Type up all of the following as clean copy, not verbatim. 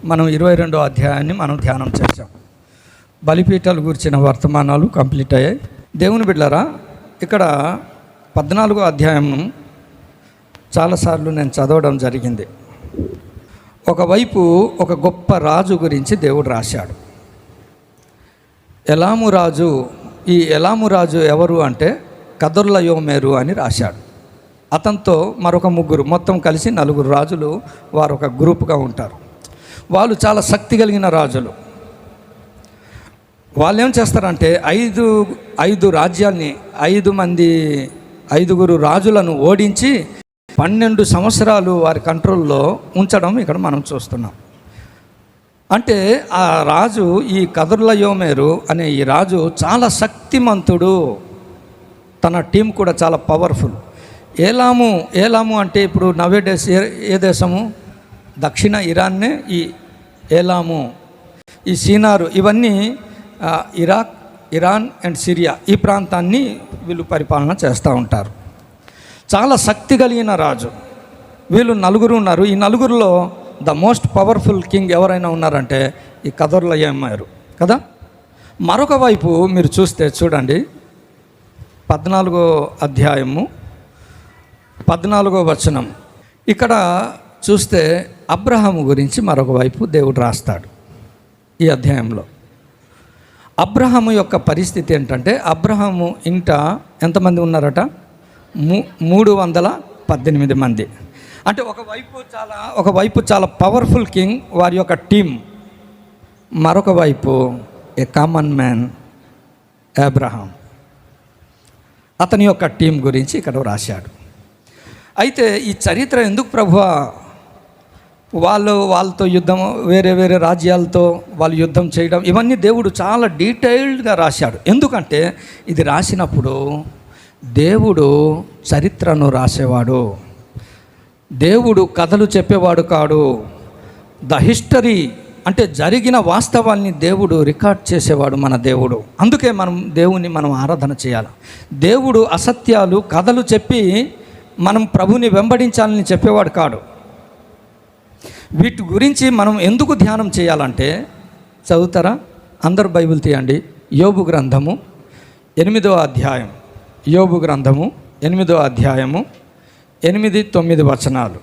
మనం 22వ అధ్యాయాన్ని మనం ధ్యానం చేసాం. బలిపీఠాలు గురించిన వర్తమానాలు కంప్లీట్ అయ్యాయి. దేవుని బిడ్డలారా, ఇక్కడ 14వ అధ్యాయం చాలాసార్లు నేను చదవడం జరిగింది. ఒకవైపు ఒక గొప్ప రాజు గురించి దేవుడు రాశాడు. ఎలాము రాజు. ఈ ఎలాము రాజు ఎవరు అంటే కదొర్లయోమేరు అని రాశాడు. అతనితో మరొక ముగ్గురు, మొత్తం కలిసి 4 రాజులు వారు ఒక గ్రూప్గా ఉంటారు. వాళ్ళు చాలా శక్తి కలిగిన రాజులు. వాళ్ళు ఏం చేస్తారంటే ఐదు రాజ్యాల్ని 5 రాజులను ఓడించి 12 సంవత్సరాలు వారి కంట్రోల్లో ఉంచడం ఇక్కడ మనం చూస్తున్నాం. అంటే ఆ రాజు, ఈ కదొర్లయోమేరు అనే ఈ రాజు చాలా శక్తిమంతుడు. తన టీం కూడా చాలా పవర్ఫుల్. ఏలాము అంటే ఇప్పుడు నవేడేస్ ఏ దేశము? దక్షిణ ఇరాన్నే ఈ ఏలాము, ఈ సీనారు, ఇవన్నీ ఇరాక్, ఇరాన్ అండ్ సిరియా, ఈ ప్రాంతాన్ని వీళ్ళు పరిపాలన చేస్తూ ఉంటారు. చాలా శక్తి కలిగిన రాజు. వీళ్ళు 4 ఉన్నారు. ఈ 4లో ద మోస్ట్ పవర్ఫుల్ కింగ్ ఎవరైనా ఉన్నారంటే ఈ కదొర్లయోమేరు కదా. మరొక వైపు మీరు చూస్తే చూడండి, 14వ అధ్యాయము 14వ వచనం. ఇక్కడ చూస్తే అబ్రహాము గురించి మరొక వైపు దేవుడు రాస్తాడు ఈ అధ్యాయంలో. అబ్రహాము యొక్క పరిస్థితి ఏంటంటే, అబ్రహాము ఇంట ఎంతమంది ఉన్నారట? 318 మంది. అంటే ఒకవైపు చాలా పవర్ఫుల్ కింగ్, వారి యొక్క టీం. మరొక వైపు ఏ కామన్ మ్యాన్ అబ్రహాం, అతని యొక్క టీం గురించి ఇక్కడ రాశాడు. అయితే ఈ చరిత్ర ఎందుకు ప్రభువా? వాళ్ళతో యుద్ధం, వేరే రాజ్యాలతో వాళ్ళు యుద్ధం చేయడం, ఇవన్నీ దేవుడు చాలా డీటెయిల్డ్గా రాశాడు. ఎందుకంటే ఇది రాసినప్పుడు దేవుడు చరిత్రను రాసేవాడు. దేవుడు కథలు చెప్పేవాడు కాడు. ద హిస్టరీ అంటే జరిగిన వాస్తవాల్ని దేవుడు రికార్డ్ చేసేవాడు మన దేవుడు. అందుకే దేవుని మనం ఆరాధన చేయాలి. దేవుడు అసత్యాలు కథలు చెప్పి మనం ప్రభుని వెంబడించాలని చెప్పేవాడు కాడు. వీటి గురించి మనం ఎందుకు ధ్యానం చేయాలంటే, చదువుతారా? అందరూ బైబిల్ తీయండి. యోబు గ్రంథము 8వ అధ్యాయం. యోబు గ్రంథము 8వ అధ్యాయము 8-9 వచనాలు.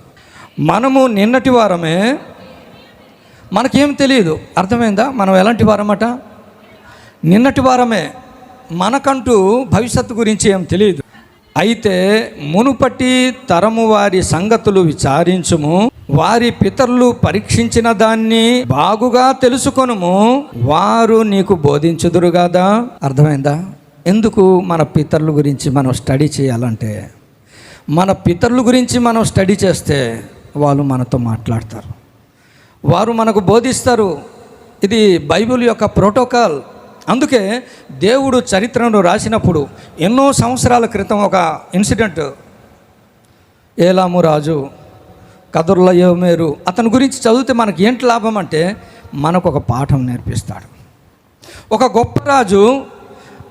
మనము నిన్నటి వారమే, మనకేం తెలియదు. అర్థమైందా? మనం ఎలాంటి వారమట? నిన్నటి వారమే. మనకంటూ భవిష్యత్తు గురించి ఏం తెలియదు. అయితే మునుపటి తరము వారి సంగతులు విచారించుము, వారి పితరులు పరీక్షించిన దాన్ని బాగుగా తెలుసుకొనుము, వారు నీకు బోధించుదురు కదా. అర్థమైందా? ఎందుకు మన పితరుల గురించి మనం స్టడీ చేయాలంటే, మన పితరుల గురించి మనం స్టడీ చేస్తే వాళ్ళు మనతో మాట్లాడతారు, వారు మనకు బోధిస్తారు. ఇది బైబిల్ యొక్క ప్రోటోకాల్. అందుకే దేవుడు చరిత్రను రాసినప్పుడు ఎన్నో సంవత్సరాల క్రితం ఒక ఇన్సిడెంట్, ఏలాము రాజు కదొర్లయోమేరు, అతని గురించి చదివితే మనకి ఏంటి లాభం అంటే, మనకు ఒక పాఠం నేర్పిస్తాడు. ఒక గొప్ప రాజు,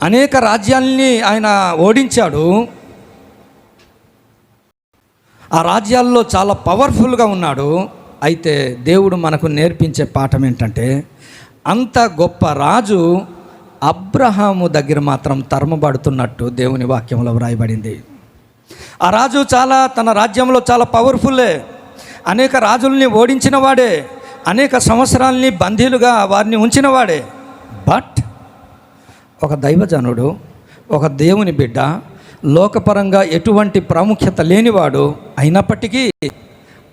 అనేక రాజ్యాల్ని ఆయన ఓడించాడు. ఆ రాజ్యాల్లో చాలా పవర్ఫుల్గా ఉన్నాడు. అయితే దేవుడు మనకు నేర్పించే పాఠం ఏంటంటే, అంత గొప్ప రాజు అబ్రహాము దగ్గర మాత్రం తరమబడుతున్నట్టు దేవుని వాక్యంలో వ్రాయబడింది. ఆ రాజు తన రాజ్యంలో చాలా పవర్ఫుల్లే, అనేక రాజుల్ని ఓడించిన వాడే, అనేక సంవత్సరాల్ని బందీలుగా వారిని ఉంచినవాడే. బట్ ఒక దైవజనుడు, ఒక దేవుని బిడ్డ, లోకపరంగా ఎటువంటి ప్రాముఖ్యత లేనివాడు అయినప్పటికీ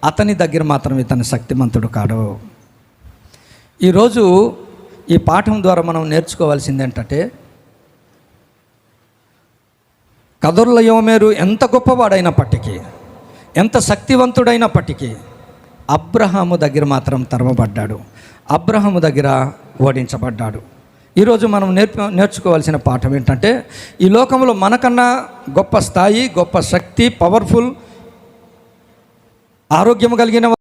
అతని దగ్గర మాత్రం ఇతని శక్తిమంతుడు కాడు. ఈరోజు ఈ పాఠం ద్వారా మనం నేర్చుకోవాల్సింది ఏంటంటే, కదొర్లయోమేరు ఎంత గొప్పవాడైనప్పటికీ, ఎంత శక్తివంతుడైనప్పటికీ అబ్రహాము దగ్గర మాత్రం తరమబడ్డాడు, అబ్రహాము దగ్గర ఓడించబడ్డాడు. ఈరోజు మనం నేర్చుకోవాల్సిన పాఠం ఏంటంటే, ఈ లోకంలో మనకన్నా గొప్ప స్థాయి, గొప్ప శక్తి, పవర్ఫుల్, ఆరోగ్యం కలిగిన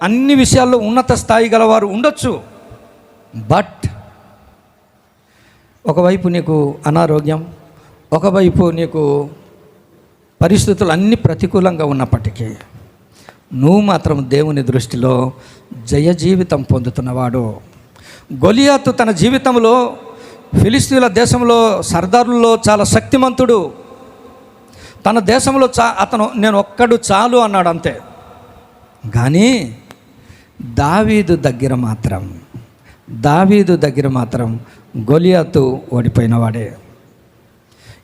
అన్ని విషయాల్లో ఉన్నత స్థాయి గలవారు ఉండొచ్చు. బట్ ఒకవైపు నీకు అనారోగ్యం, ఒకవైపు నీకు పరిస్థితులు అన్నీ ప్రతికూలంగా ఉన్నప్పటికీ నువ్వు మాత్రం దేవుని దృష్టిలో జయ జీవితం పొందుతున్నవాడు. గొలియాతు తన జీవితంలో ఫిలిస్తీన్ల దేశంలో సర్దారుల్లో చాలా శక్తిమంతుడు. తన దేశంలో అతను నేను ఒక్కడు చాలు అన్నాడు అంతే. కానీ దావీదు దగ్గర మాత్రం గొలియాతు ఓడిపోయినవాడే.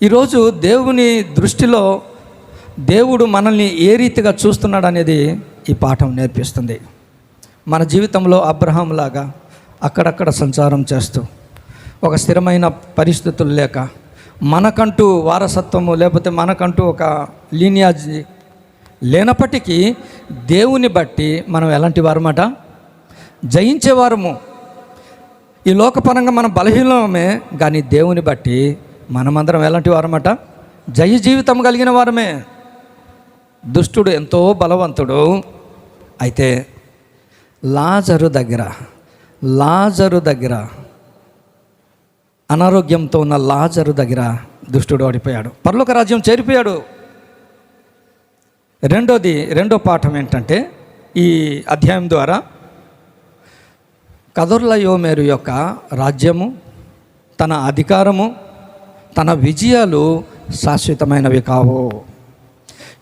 ఈరోజు దేవుని దృష్టిలో దేవుడు మనల్ని ఏ రీతిగా చూస్తున్నాడు అనేది ఈ పాఠం నేర్పిస్తుంది. మన జీవితంలో అబ్రహాం లాగా అక్కడక్కడ సంచారం చేస్తూ ఒక స్థిరమైన పరిస్థితులు లేక మనకంటూ వారసత్వము లేకపోతే మనకంటూ ఒక లీనియాజీ లేనప్పటికీ దేవుని బట్టి మనం ఎలాంటి వారమాట? జయించేవారము. ఈ లోకపరంగా మనం బలహీనమే, కానీ దేవుని బట్టి మనమందరం ఎలాంటి వారమాట? జయ జీవితం కలిగిన వారమే. దుష్టుడు ఎంతో బలవంతుడు. అయితే లాజరు దగ్గర అనారోగ్యంతో ఉన్న లాజరు దగ్గర దుష్టుడు ఓడిపోయాడు, పరలోక రాజ్యం చేరిపోయాడు. రెండో పాఠం ఏంటంటే ఈ అధ్యాయం ద్వారా కదొర్లయోమేరు యొక్క రాజ్యము, తన అధికారము, తన విజయాలు శాశ్వతమైనవి కావు.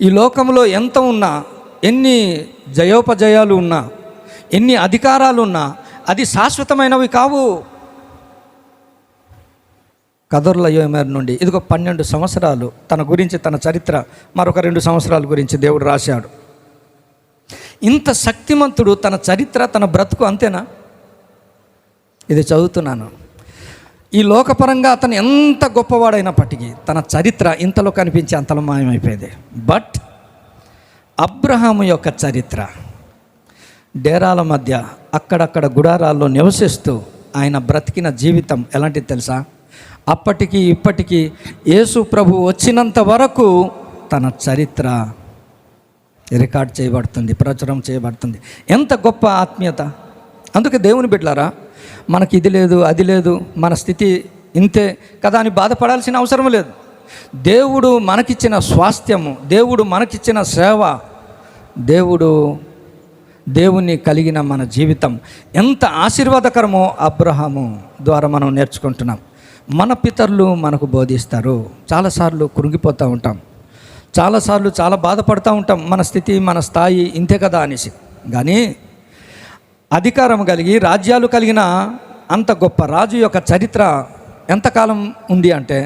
ఈ లోకంలో ఎంత ఉన్నా, ఎన్ని జయోపజయాలు ఉన్నా, ఎన్ని అధికారాలు ఉన్నా అది శాశ్వతమైనవి కావు. కదొర్లయోమేరు నుండి ఇదిగో 12 సంవత్సరాలు తన గురించి, తన చరిత్ర, మరొక 2 సంవత్సరాల గురించి దేవుడు రాశాడు. ఇంత శక్తిమంతుడు, తన చరిత్ర, తన బ్రతుకు అంతేనా? ఇది చదువుతున్నాను. ఈ లోకపరంగా అతను ఎంత గొప్పవాడైనప్పటికీ తన చరిత్ర ఇంతలో కనిపించి అంతలో మాయమైపోయేది. బట్ అబ్రహాము యొక్క చరిత్ర, డేరాల మధ్య అక్కడక్కడ గుడారాల్లో నివసిస్తూ ఆయన బ్రతికిన జీవితం ఎలాంటిది తెలుసా? అప్పటికి ఇప్పటికీ యేసు ప్రభు వచ్చినంత వరకు తన చరిత్ర రికార్డ్ చేయబడుతుంది, ప్రచురం చేయబడుతుంది. ఎంత గొప్ప ఆత్మీయత! అందుకే దేవుని బిడ్డలారా, మనకి ఇది లేదు, అది లేదు, మన స్థితి ఇంతే కదా అని బాధపడాల్సిన అవసరం లేదు. దేవుడు మనకిచ్చిన స్వాస్థ్యము, దేవుడు మనకిచ్చిన సేవ, దేవుని కలిగిన మన జీవితం ఎంత ఆశీర్వాదకరమో అబ్రహాము ద్వారా మనం నేర్చుకుంటున్నాం. మన పితరులు మనకు బోధిస్తారు. చాలాసార్లు కృంగిపోతూ ఉంటాం, చాలాసార్లు చాలా బాధపడుతూ ఉంటాం, మన స్థితి, మన స్థాయి ఇంతే కదా అనేసి. కానీ అధికారం కలిగి రాజ్యాలు కలిగిన అంత గొప్ప రాజు యొక్క చరిత్ర ఎంతకాలం ఉంది అంటే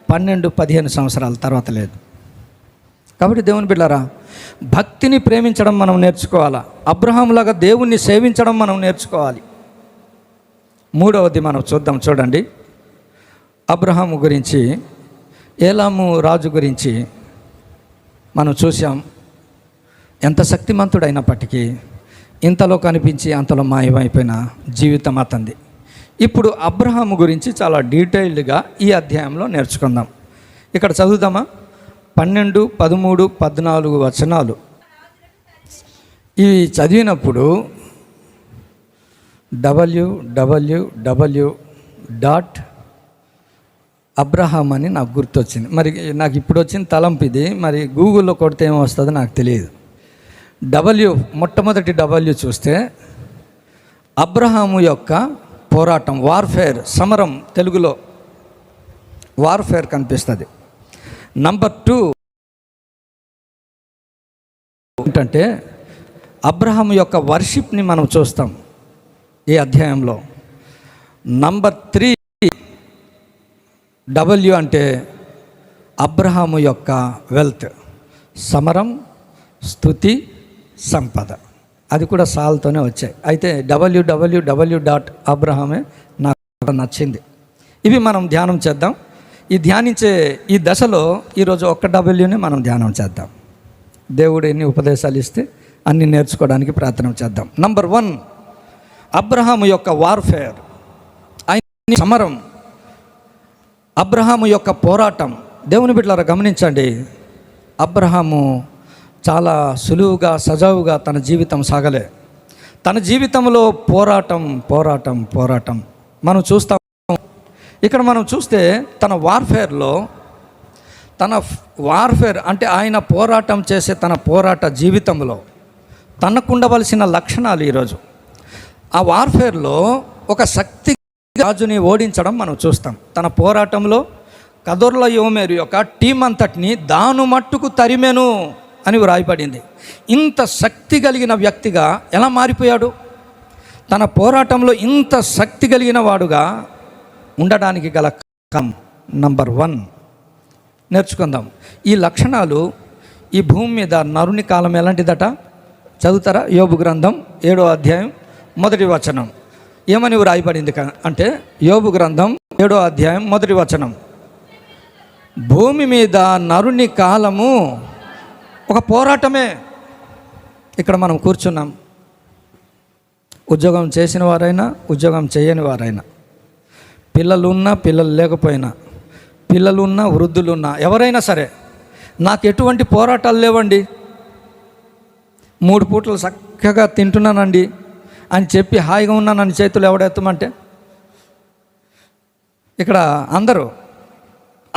12-15 సంవత్సరాల తర్వాత లేదు. కాబట్టి దేవుని బిడ్డలారా, భక్తిని ప్రేమించడం మనం నేర్చుకోవాలా. అబ్రహాంలాగా దేవుణ్ణి సేవించడం మనం నేర్చుకోవాలి. మూడవది మనం చూడండి. అబ్రహాము గురించి, ఏలాము రాజు గురించి మనం చూసాం. ఎంత శక్తిమంతుడైనప్పటికీ ఇంతలో కనిపించి అంతలో మాయమైపోయిన జీవితం అతంది. ఇప్పుడు అబ్రహాము గురించి చాలా డీటెయిల్డ్గా ఈ అధ్యాయంలో నేర్చుకుందాం. ఇక్కడ చదువుదామా? 12, 13, 14 వచనాలు. ఇవి చదివినప్పుడు www.abraham అని నాకు గుర్తొచ్చింది. మరి నాకు ఇప్పుడు వచ్చిన తలంపు ఇది. మరి గూగుల్లో కొడితే ఏమొస్తుందో నాకు తెలియదు. మొట్టమొదటి W చూస్తే అబ్రహాము యొక్క పోరాటం, వార్ఫేర్, సమరం, తెలుగులో వార్ఫేర్ కనిపిస్తుంది. నంబర్ 2 ఏంటంటే అబ్రహాము యొక్క వర్షిప్ని మనం చూస్తాం ఈ అధ్యాయంలో. నంబర్ 3 W అంటే అబ్రహాము యొక్క వెల్త్, సమరం, స్తుతి, సంపద. అది కూడా సాల్తోనే వచ్చాయి. అయితే www.abrahame నాకు నచ్చింది. ఇవి మనం ధ్యానం చేద్దాం. ధ్యానించే ఈ దశలో ఈరోజు ఒక్క Wని మనం ధ్యానం చేద్దాం. దేవుడు ఎన్ని ఉపదేశాలు ఇస్తే అన్ని నేర్చుకోవడానికి ప్రయత్నం చేద్దాం. నంబర్ 1 అబ్రహాము యొక్క వార్ఫేర్, ఆయన సమరం, అబ్రహాము యొక్క పోరాటం. దేవుని బిడ్డలారా గమనించండి, అబ్రహాము చాలా సులువుగా, సజావుగా తన జీవితం సాగలే. తన జీవితంలో పోరాటం మనం చూస్తాం. ఇక్కడ మనం చూస్తే తన వార్ఫేర్ అంటే ఆయన పోరాటం చేసే తన పోరాట జీవితంలో తనకుండవలసిన లక్షణాలు ఈరోజు ఆ వార్ఫేర్లో ఒక శక్తి రాజుని ఓడించడం మనం చూస్తాం. తన పోరాటంలో కదొర్ల యోమేరు యొక్క టీం అంతటిని దాను మట్టుకు తరిమెను అని వ్రాయబడింది. ఇంత శక్తి కలిగిన వ్యక్తిగా ఎలా మారిపోయాడు? తన పోరాటంలో ఇంత శక్తి కలిగిన వాడుగా ఉండడానికి గల కారణం నంబర్ 1 నేర్చుకుందాం. ఈ లక్షణాలు ఈ భూమి మీద నరుని కాలం ఎలాంటిదట చదువుతారా? యోబు గ్రంథం 7వ అధ్యాయం 1వ వచనం ఏమని వ్రాయబడింది అంటే, యోబు గ్రంథం 7వ అధ్యాయం 1వ వచనం, భూమి మీద నరుని కాలము ఒక పోరాటమే. ఇక్కడ మనం కూర్చున్నాం, ఉద్యోగం చేసిన వారైనా ఉద్యోగం చేయని వారైనా, పిల్లలున్నా పిల్లలు లేకపోయినా, పిల్లలున్నా వృద్ధులున్నా, ఎవరైనా సరే, నాకు ఎటువంటి పోరాటాలు లేవండి, 3 పూటలు చక్కగా తింటున్నానండి అని చెప్పి హాయిగా ఉన్నానని చేతులు ఎవడెత్తమంటే, ఇక్కడ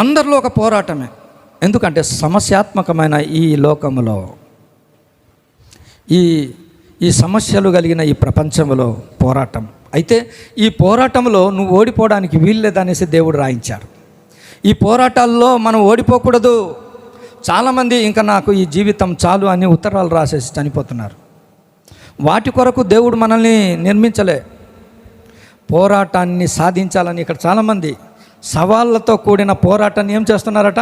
అందరిలో ఒక పోరాటమే. ఎందుకంటే సమస్యాత్మకమైన ఈ లోకంలో, ఈ సమస్యలు కలిగిన ఈ ప్రపంచంలో పోరాటం. అయితే ఈ పోరాటంలో నువ్వు ఓడిపోవడానికి వీల్లేదనేసి దేవుడు రాయించారు. ఈ పోరాటాల్లో మనం ఓడిపోకూడదు. చాలామంది ఇంకా నాకు ఈ జీవితం చాలు అని ఉత్తరాలు రాసేసి చనిపోతున్నారు. వాటి కొరకు దేవుడు మనల్ని నిర్మించలే. పోరాటాన్ని సాధించాలని ఇక్కడ చాలామంది సవాళ్ళతో కూడిన పోరాటాన్ని ఏం చేస్తున్నారట?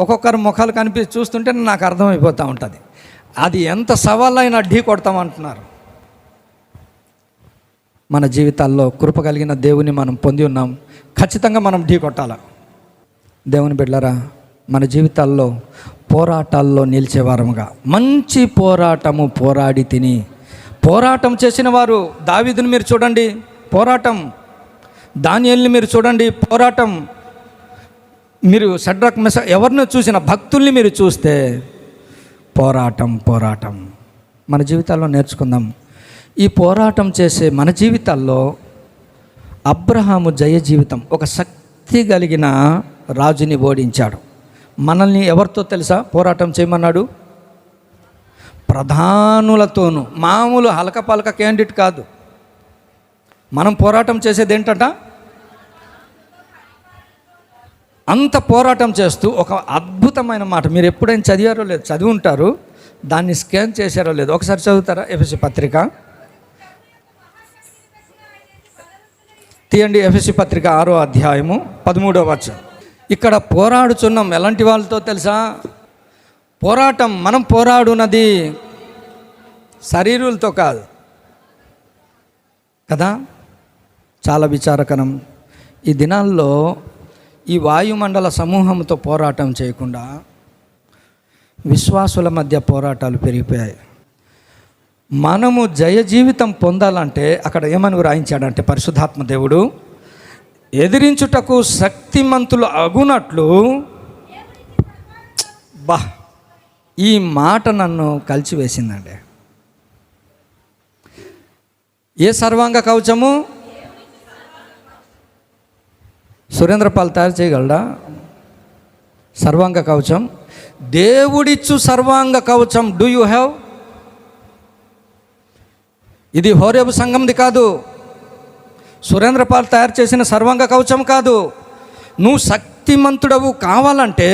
ఒక్కొక్కరు ముఖాలు కనిపించి చూస్తుంటే నాకు అర్థమైపోతూ ఉంటుంది. అది ఎంత సవాళ్ళైనా ఢీ కొడతామంటున్నారు. మన జీవితాల్లో కృప కలిగిన దేవుని మనం పొంది ఉన్నాం. ఖచ్చితంగా మనం ఢీ కొట్టాల. దేవుని బిడ్డలారా, మన జీవితాల్లో పోరాటాల్లో నిలిచేవారముగా, మంచి పోరాటము పోరాడి తిని, పోరాటం చేసిన వారు దావీదుని మీరు చూడండి, పోరాటం. దానియేలుని మీరు చూడండి, పోరాటం. మీరు షడ్రక్ మెషక్ ఎవరిని చూసిన భక్తుల్ని మీరు చూస్తే పోరాటం. మన జీవితాల్లో నేర్చుకుందాం. ఈ పోరాటం చేసే మన జీవితాల్లో అబ్రహాము జయ జీవితం, ఒక శక్తి కలిగిన రాజుని ఓడించాడు. మనల్ని ఎవరితో తెలుసా పోరాటం చేయమన్నాడు? ప్రధానులతోనూ. మామూలు హలకపలక క్యాండిడేట్ కాదు. మనం పోరాటం చేసేది ఏంటంట? అంత పోరాటం చేస్తూ ఒక అద్భుతమైన మాట, మీరు ఎప్పుడైనా చదివారో లేదు, చదివి ఉంటారు, దాన్ని స్కాన్ చేశారో లేదు, ఒకసారి చదువుతారా? ఎఫెసీ పత్రిక తీయండి. ఎఫెసీ పత్రిక 6వ అధ్యాయము 13వ వచనం. ఇక్కడ పోరాడుచున్నాం ఎలాంటి వాళ్ళతో తెలుసా? పోరాటం మనం పోరాడున్నది శరీరులతో కాదు కదా. చాలా విచారకరం. ఈ దినాల్లో ఈ వాయుమండల సమూహంతో పోరాటం చేయకుండా విశ్వాసుల మధ్య పోరాటాలు పెరిగిపోయాయి. మనము జయ జీవితం పొందాలంటే అక్కడ ఏమని వ్రాయించాడంటే పరిశుద్ధాత్మ దేవుడు, ఎదిరించుటకు శక్తిమంతులు అగునట్లు. ఈ మాట నన్ను కలిచివేసిందండి. ఏ సర్వాంగ కవచము? సురేంద్రపాల్ తయారు చేయగలడా సర్వాంగ కవచం? దేవుడిచ్చు సర్వాంగ కవచం డూ యూ హ్యావ్? ఇది హోరేబు సంఘంది కాదు, సురేంద్రపాల్ తయారు చేసిన సర్వాంగ కవచం కాదు. నువ్వు శక్తిమంతుడవు కావాలంటే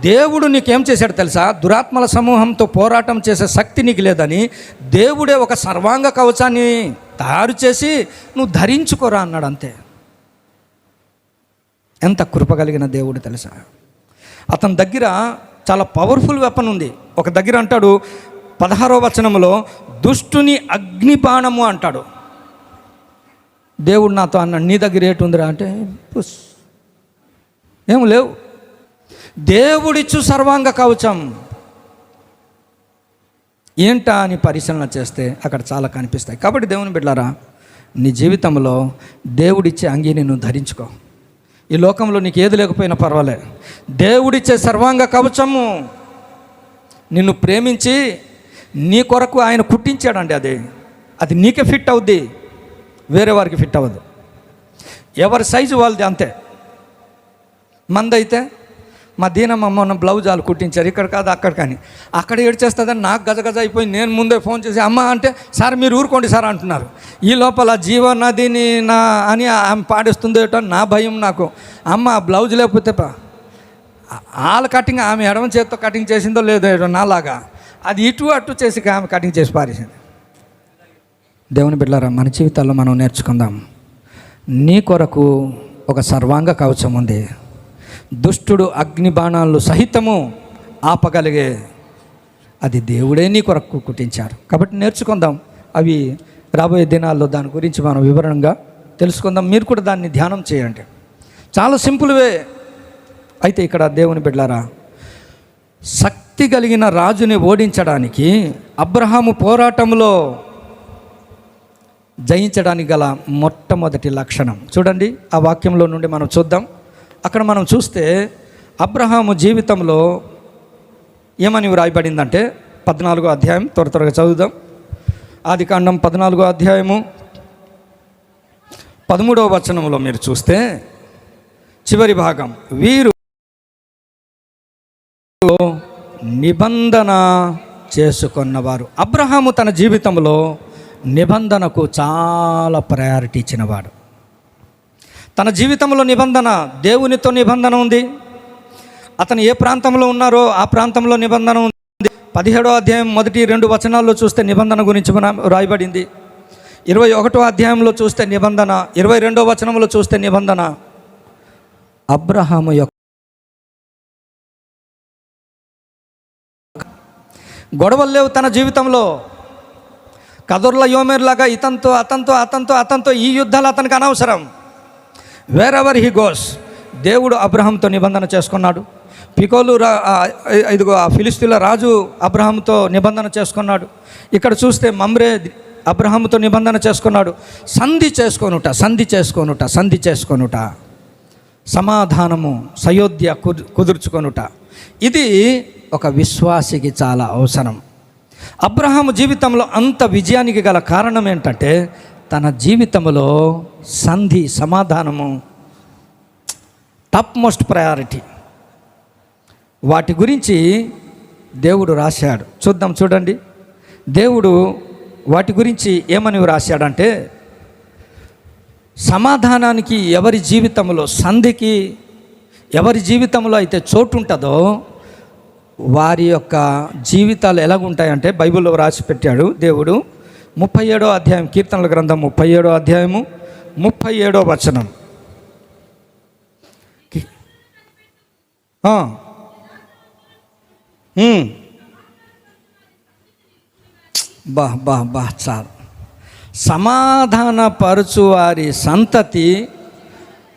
దేవుడు నీకేం చేశాడు తెలుసా? దురాత్మల సమూహంతో పోరాటం చేసే శక్తి నీకు లేదని దేవుడే ఒక సర్వాంగ కవచాన్ని తయారు చేసి నువ్వు ధరించుకోరా అన్నాడు. అంతే. ఎంత కృప కలిగిన దేవుడు తెలుసా? అతని దగ్గర చాలా పవర్ఫుల్ వెపన్ ఉంది. ఒక దగ్గర అంటాడు 16వ వచనంలో, దుష్టుని అగ్నిబాణము అంటాడు. దేవుడు నాతో అన్నాడు, నీ దగ్గర ఏటుందిరా అంటే ఏం లేవు. దేవుడిచ్చు సర్వాంగ కవచం ఏంటా అని పరిశీలన చేస్తే అక్కడ చాలా కనిపిస్తాయి. కాబట్టి దేవుని బిడ్డలారా, నీ జీవితంలో దేవుడిచ్చే అంగీని నువ్వు ధరించుకో. ఈ లోకంలో నీకు ఏది లేకపోయినా పర్వాలే, దేవుడిచ్చే సర్వాంగ కవచము నిన్ను ప్రేమించి నీ కొరకు ఆయన కుట్టించాడండి. అది నీకే ఫిట్ అవుద్ది, వేరే వారికి ఫిట్ అవ్వదు. ఎవరి సైజు వాళ్ళది అంతే. మందైతే మా దీనమ్మ మొన్న బ్లౌజాలు కుట్టించారు, ఇక్కడ కాదు అక్కడ, కానీ అక్కడ ఏడ్చేస్తుందని నాకు గజగజ అయిపోయి నేను ముందే ఫోన్ చేసి అమ్మ అంటే సార్ మీరు ఊరుకోండి సార్ అంటున్నారు. ఈ లోపల జీవనదిని నా అని ఆమె పాడేస్తుందో ఏటో నా భయం నాకు. అమ్మ బ్లౌజ్ లేకపోతే వాళ్ళ కటింగ్ ఆమె ఎడమ చేతితో కటింగ్ చేసిందో లేదో ఏటో నాలాగా అది ఇటు అటు చేసి ఆమె కటింగ్ చేసి పారేసింది. దేవుని బిడ్డలారా, మన జీవితాల్లో మనం నేర్చుకుందాం. నీ కొరకు ఒక సర్వాంగ కవచం ఉంది. దుష్టుడు అగ్ని బాణాలు సహితము ఆపగలిగే అది దేవుడే నీ కొరకు కుట్టించారు. కాబట్టి నేర్చుకుందాం. అవి రాబోయే దినాల్లో దాని గురించి మనం వివరంగా తెలుసుకుందాం. మీరు కూడా దాన్ని ధ్యానం చేయండి. చాలా సింపుల్వే. అయితే ఇక్కడ దేవుని బిడ్డలారా, శక్తి కలిగిన రాజుని ఓడించడానికి అబ్రహాము పోరాటంలో జయించడానికి గల మొట్టమొదటి లక్షణం చూడండి. ఆ వాక్యంలో నుండి మనం చూద్దాం. అక్కడ మనం చూస్తే అబ్రహాము జీవితంలో ఏమని వ్రాయబడిందంటే 14వ అధ్యాయం త్వరగా చదువుదాం. ఆదికాండం 14వ అధ్యాయము 13వ వచనంలో మీరు చూస్తే చివరి భాగం, వీరు నిబంధన చేసుకున్నవారు. అబ్రహాము తన జీవితంలో నిబంధనకు చాలా ప్రయారిటీ ఇచ్చినవాడు. తన జీవితంలో నిబంధన, దేవునితో నిబంధన ఉంది. అతను ఏ ప్రాంతంలో ఉన్నారో ఆ ప్రాంతంలో నిబంధన ఉంది. 17వ అధ్యాయం 1-2 వచనాల్లో చూస్తే నిబంధన గురించి రాయబడింది. 21వ అధ్యాయంలో చూస్తే నిబంధన, 22వ వచనంలో చూస్తే నిబంధన. అబ్రహాము యొక్క గొడవలు లేవు తన జీవితంలో. కదొర్ల యోమేర్లాగా అతనితో ఈ యుద్ధాలు అతనికి అనవసరం. వేర్ ఎవర్ హీ గోస్, దేవుడు అబ్రహాంతో నిబంధన చేసుకున్నాడు. పికోలు ఇదిగో ఆ ఫిలిస్తీన్ల రాజు అబ్రహాంతో నిబంధన చేసుకున్నాడు. ఇక్కడ చూస్తే మమ్రే అబ్రహాంతో నిబంధన చేసుకున్నాడు. సంధి చేసుకొనుట, సమాధానము, సయోధ్య కుదుర్చుకొనుట, ఇది ఒక విశ్వాసికి చాలా అవసరం. అబ్రహాము జీవితంలో అంత విజయానికి గల కారణం ఏంటంటే తన జీవితంలో సంధి, సమాధానము టాప్ మోస్ట్ ప్రయారిటీ. వాటి గురించి దేవుడు రాశాడు. చూడండి. దేవుడు వాటి గురించి ఏమని రాశాడంటే, సమాధానానికి ఎవరి జీవితంలో, సంధికి ఎవరి జీవితంలో అయితే చోటు ఉంటుందో వారి యొక్క జీవితాలు ఎలాగుంటాయంటే బైబిల్లో రాసి పెట్టాడు దేవుడు. 37వ అధ్యాయం, కీర్తనల గ్రంథం 37వ అధ్యాయము 37వ వచనం. చాలు. సమాధానపరచు వారి సంతతి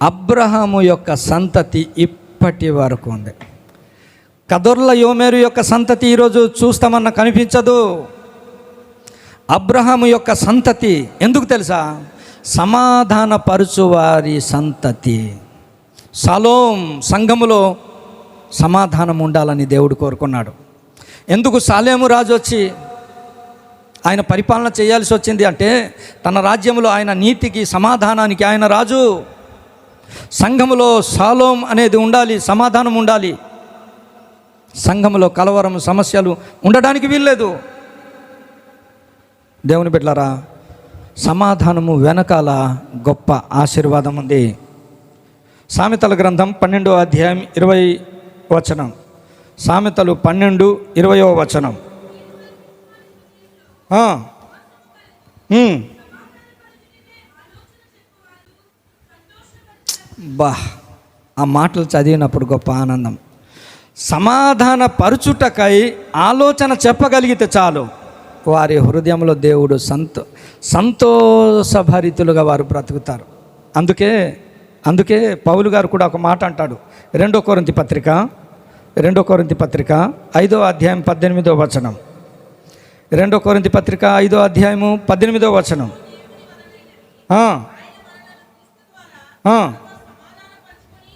అబ్రహాము యొక్క సంతతి ఇప్పటి వరకు ఉంది. కదొర్ల యోమేరు యొక్క సంతతి ఈరోజు చూస్తామన్నా కనిపించదు. అబ్రహాము యొక్క సంతతి ఎందుకు తెలుసా? సమాధానపరచు వారి సంతతి. షలోం, సంఘములో సమాధానం ఉండాలని దేవుడు కోరుకున్నాడు. ఎందుకు షాలేము రాజు వచ్చి ఆయన పరిపాలన చేయాల్సి వచ్చింది అంటే, తన రాజ్యంలో ఆయన నీతికి, సమాధానానికి ఆయన రాజు. సంఘములో షలోం అనేది ఉండాలి, సమాధానం ఉండాలి. సంఘములో కలవరం, సమస్యలు ఉండడానికి వీల్లేదు. దేవుని బిడ్డలారా, సమాధానము వెనకాల గొప్ప ఆశీర్వాదం ఉంది. సామెతల గ్రంథం 12వ అధ్యాయం 20వ వచనం. సామెతలు 12:20వ వచనం. ఆ మాటలు చదివినప్పుడు గొప్ప ఆనందం. సమాధాన పరుచుటకై ఆలోచన చెప్పగలిగితే చాలు, వారి హృదయంలో దేవుడు సంతోషభరితులుగా వారు బ్రతుకుతారు. అందుకే పౌలు గారు కూడా ఒక మాట అంటాడు. 2 కొరింథీ పత్రిక 5వ అధ్యాయం 18వ వచనం. 2 కొరింథీ పత్రిక 5వ అధ్యాయము 18వ వచనం.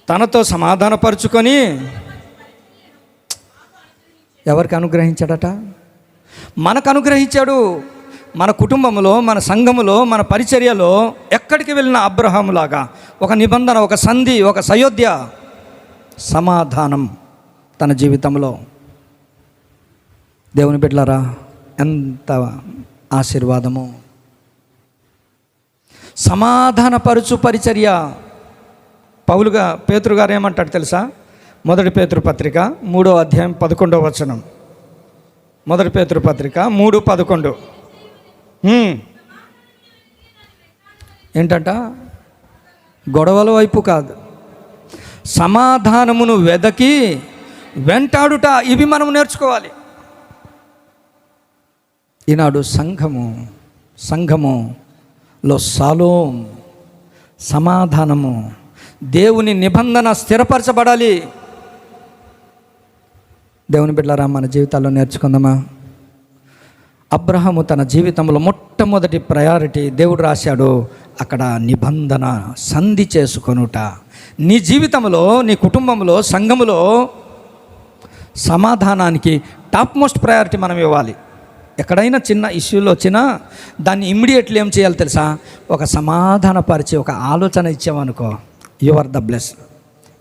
తనతో సమాధానపరుచుకొని ఎవరికి అనుగ్రహించాడట? మనకు అనుగ్రహించాడు. మన కుటుంబంలో, మన సంఘములో, మన పరిచర్యలో ఎక్కడికి వెళ్ళిన అబ్రహాములాగా ఒక నిబంధన, ఒక సంధి, ఒక సయోధ్య, సమాధానం తన జీవితంలో. దేవుని బిడ్డలారా, ఎంత ఆశీర్వాదము. సమాధానపరుచు పరిచర్య. పౌలుగా పేతురు గారు ఏమంటాడు తెలుసా? 1 పేతురు పత్రిక 3వ అధ్యాయం 11వ వచనం. 1 పేతురు పత్రిక 3:11. ఏంటంట? గొడవల వైపు కాదు, సమాధానమును వెదకి వెంటాడుట. ఇవి మనం నేర్చుకోవాలి. ఈనాడు సంఘములో షాలోమ్, సమాధానము, దేవుని నిబంధన స్థిరపరచబడాలి. దేవుని బిడ్డలారా, మన జీవితాల్లో నేర్చుకుందామా? అబ్రహాము తన జీవితంలో మొట్టమొదటి ప్రయారిటీ దేవుడు రాశాడు, అక్కడ నిబంధన సంధి చేసుకొనుట. నీ జీవితంలో, నీ కుటుంబంలో, సంఘములో సమాధానానికి టాప్ మోస్ట్ ప్రయారిటీ మనం ఇవ్వాలి. ఎక్కడైనా చిన్న ఇష్యూలు వచ్చినా దాన్ని ఇమ్మీడియట్లీ ఏం చేయాలి తెలుసా? ఒక సమాధానపరిచి ఒక ఆలోచన ఇచ్చామనుకో, యు ఆర్ ద బ్లెస్.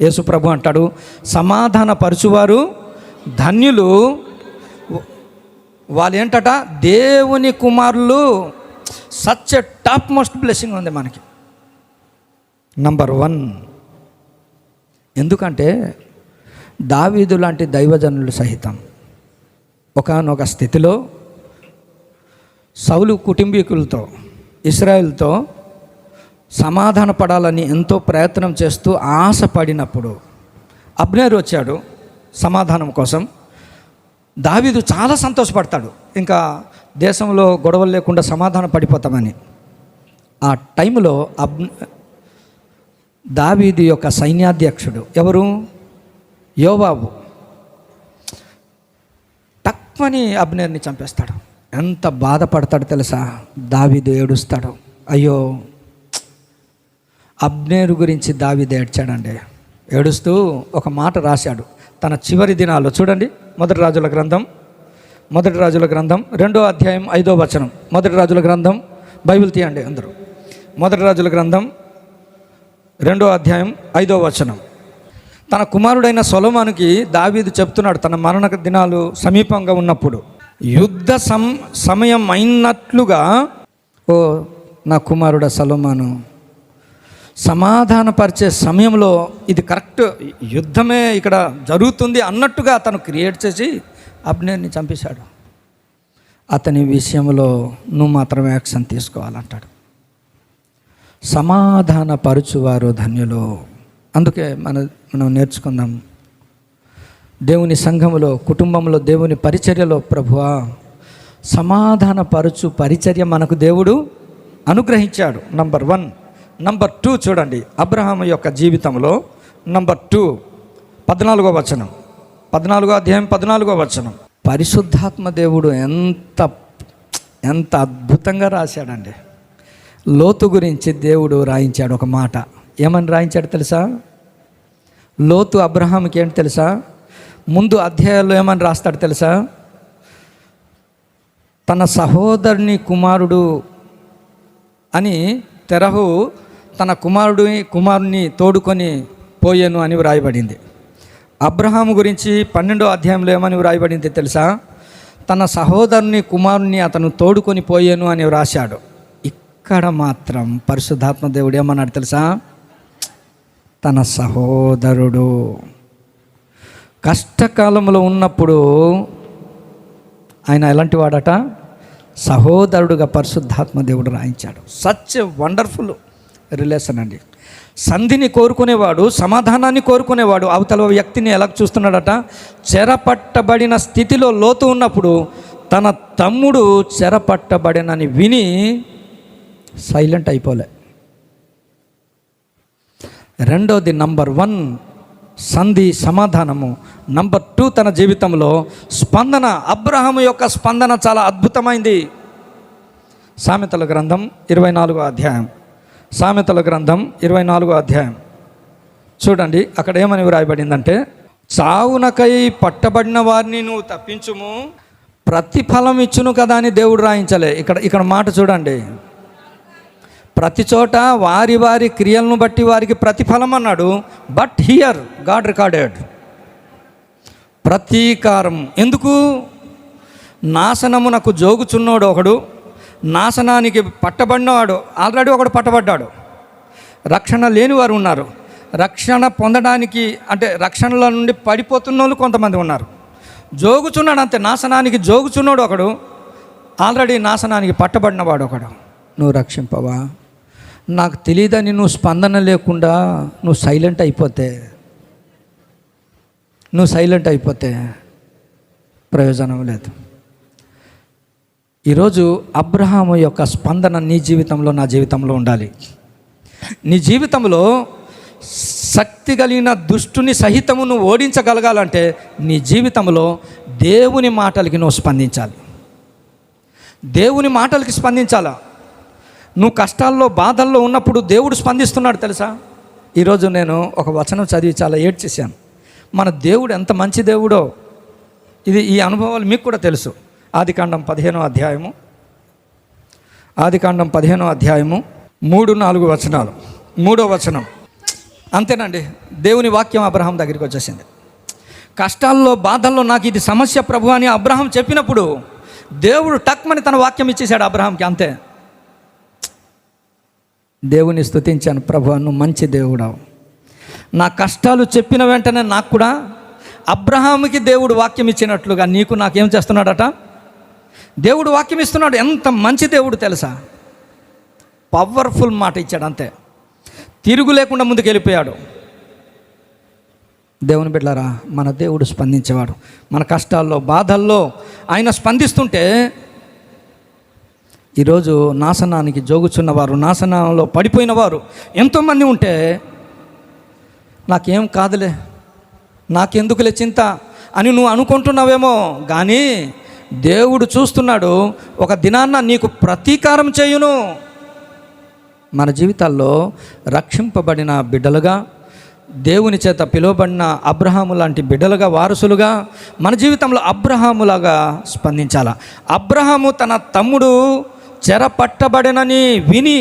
యేసు ప్రభు అంటాడు, సమాధానపరచువారు ధన్యులు, వాళ్ళు ఏంటట? దేవుని కుమారులు. Such a top most blessing ఉంది మనకి. నంబర్ 1. ఎందుకంటే దావీదు లాంటి దైవజనులు సహితం ఒకానొక స్థితిలో సౌలు కుటుంబీకులతో, ఇశ్రాయేలుతో సమాధాన పడాలని ఎంతో ప్రయత్నం చేస్తూ ఆశపడినప్పుడు అబ్నేరు వచ్చాడు సమాధానం కోసం. దావీదు చాలా సంతోషపడతాడు, ఇంకా దేశంలో గొడవలు లేకుండా సమాధానం పడిపోతామని. ఆ టైంలో దావీదు యొక్క సైన్యాధ్యక్షుడు ఎవరు? యోవాబు. తక్కువని అబ్నేర్ని చంపేస్తాడు. ఎంత బాధపడతాడు తెలుసా? దావీదు ఏడుస్తాడు. అయ్యో, అబ్నేరు గురించి దావీదు ఏడ్చాడండి. ఏడుస్తూ ఒక మాట రాశాడు తన చివరి దినాల్లో. చూడండి, 1 రాజుల గ్రంథం 2వ అధ్యాయం 5వ వచనం. 1 రాజుల గ్రంథం, బైబిల్ తీయండి అందరూ. 1 రాజుల గ్రంథం 2వ అధ్యాయం 5వ వచనం. తన కుమారుడైన సొలొమోనుకి దావీదు చెప్తున్నాడు, తన మరణ దినాలు సమీపంగా ఉన్నప్పుడు, యుద్ధ సమయం అయినట్లుగా, ఓ నా కుమారుడ సొలొమోను, సమాధానపరిచే సమయంలో ఇది కరెక్ట్, యుద్ధమే ఇక్కడ జరుగుతుంది అన్నట్టుగా తను క్రియేట్ చేసి అబ్నేర్ని చంపేశాడు. అతని విషయంలో నువ్వు మాత్రమే యాక్షన్ తీసుకోవాలంటాడు. సమాధానపరుచువారు ధన్యులు. అందుకే మనం నేర్చుకుందాం, దేవుని సంఘములో, కుటుంబంలో, దేవుని పరిచర్యలో, ప్రభువా సమాధానపరుచు పరిచర్య మనకు దేవుడు అనుగ్రహించాడు. నంబర్ 1. నంబర్ 2 చూడండి, అబ్రహాము యొక్క జీవితంలో నంబర్ 2, 14వ వచనం, 14వ అధ్యాయం 14వ వచనం. పరిశుద్ధాత్మ దేవుడు ఎంత అద్భుతంగా రాశాడండి. లోతు గురించి దేవుడు రాయించాడు ఒక మాట. ఏమని రాయించాడు తెలుసా? లోతు అబ్రహాముకి ఏంటి తెలుసా? ముందు అధ్యాయాల్లో ఏమని రాస్తాడు తెలుసా? తన సహోదరుని కుమారుడు అని తెరహు తన కుమారుని తోడుకొని పోయాను అని వ్రాయబడింది. అబ్రహాము గురించి 12వ అధ్యాయంలో ఏమని వ్రాయబడింది తెలుసా? తన సహోదరుని కుమారుని అతను తోడుకొని పోయాను అని వ్రాశాడు. ఇక్కడ మాత్రం పరిశుద్ధాత్మ దేవుడు ఏమన్నాడు తెలుసా? తన సహోదరుడు. కష్టకాలంలో ఉన్నప్పుడు ఆయన ఎలాంటి వాడట? సహోదరుడుగా పరిశుద్ధాత్మ దేవుడు రాయించాడు. సచ్ వండర్ఫుల్ రిలేషన్ అండి. సంధిని కోరుకునేవాడు, సమాధానాన్ని కోరుకునేవాడు అవతల వ్యక్తిని ఎలా చూస్తున్నాడట? చెరపట్టబడిన స్థితిలో లోతు ఉన్నప్పుడు తన తమ్ముడు చెరపట్టబడినని విని సైలెంట్ అయిపోలే. రెండోది నంబర్ 1 సంధి, సమాధానము. నంబర్ 2 తన జీవితంలో స్పందన. అబ్రహాము యొక్క స్పందన చాలా అద్భుతమైంది. సామెతల గ్రంథం 24వ అధ్యాయం, సామెతల గ్రంథం 24వ అధ్యాయం చూడండి. అక్కడ ఏమని వ్రాయబడిందంటే, చావునకై పట్టబడిన వారిని నువ్వు తప్పించుము, ప్రతిఫలం ఇచ్చును కదా అని దేవుడు రాయించలే. ఇక్కడ మాట చూడండి. ప్రతి చోట వారి వారి క్రియలను బట్టి వారికి ప్రతిఫలం అన్నాడు. బట్ హియర్ గాడ్ రికార్డెడ్ ప్రతీకారం. ఎందుకు? నాశనమునకు జోగుచున్నోడు ఒకడు, నాశనానికి పట్టబడినవాడు ఆల్రెడీ ఒకడు పట్టబడ్డాడు. రక్షణ లేని వారు ఉన్నారు, రక్షణ పొందడానికి అంటే రక్షణల నుండి పడిపోతున్న వాళ్ళు కొంతమంది ఉన్నారు. జోగుచున్నాడు అంతే, నాశనానికి జోగుచున్నాడు ఒకడు, ఆల్రెడీ నాశనానికి పట్టబడినవాడు ఒకడు. నువ్వు రక్షింపవా? నాకు తెలియదని నువ్వు స్పందన లేకుండా నువ్వు సైలెంట్ అయిపోతే ప్రయోజనం లేదు. ఈరోజు అబ్రహాము యొక్క స్పందన నీ జీవితంలో, నా జీవితంలో ఉండాలి. నీ జీవితంలో శక్తి కలిగిన దుష్టుని సహితము నువ్వు ఓడించగలగాలంటే నీ జీవితంలో దేవుని మాటలకి నువ్వు స్పందించాలి. దేవుని మాటలకి స్పందించాలా? నువ్వు కష్టాల్లో, బాధల్లో ఉన్నప్పుడు దేవుడు స్పందిస్తున్నాడు తెలుసా? ఈరోజు నేను ఒక వచనం చదివి చాలా ఏడ్చేశాను. మన దేవుడు ఎంత మంచి దేవుడో ఈ అనుభవాలు మీకు కూడా తెలుసు. ఆదికాండం 15వ అధ్యాయము 3-4 వచనాలు. 3వ వచనం అంతేనండి. దేవుని వాక్యం అబ్రహాం దగ్గరికి వచ్చేసింది. కష్టాల్లో, బాధల్లో నాకు ఇది సమస్య ప్రభు అని అబ్రహాం చెప్పినప్పుడు దేవుడు టక్మని తన వాక్యం ఇచ్చేశాడు అబ్రహాంకి. అంతే. దేవుని స్తుతించాను, ప్రభు నువ్వు మంచి దేవుడావు. నా కష్టాలు చెప్పిన వెంటనే నాకు కూడా అబ్రహాముకి దేవుడు వాక్యం ఇచ్చినట్లుగా నీకు నాకేం చేస్తున్నాడట? దేవుడు వాక్యం ఇస్తున్నాడు. ఎంత మంచి దేవుడు తెలుసా? పవర్ఫుల్ మాట ఇచ్చాడు అంతే, తిరుగు లేకుండా ముందుకు వెళ్ళిపోయాడు. దేవుని బిడ్డలారా, మన దేవుడు స్పందించేవాడు. మన కష్టాల్లో, బాధల్లో ఆయన స్పందిస్తుంటే ఈరోజు నాశనానికి జోగుచున్నవారు, నాశనంలో పడిపోయిన వారు ఎంతోమంది ఉంటే నాకేం కాదులే, నాకెందుకులే చింత అని నువ్వు అనుకుంటున్నావేమో, కానీ దేవుడు చూస్తున్నాడు. ఒక దినాన్న నీకు ప్రతీకారం చేయును. మన జీవితాల్లో రక్షింపబడిన బిడ్డలుగా, దేవుని చేత పిలువబడిన అబ్రహాము లాంటి బిడ్డలుగా, వారసులుగా మన జీవితంలో అబ్రహాములాగా స్పందించాలా. అబ్రహాము తన తమ్ముడు చెరపట్టబడినని విని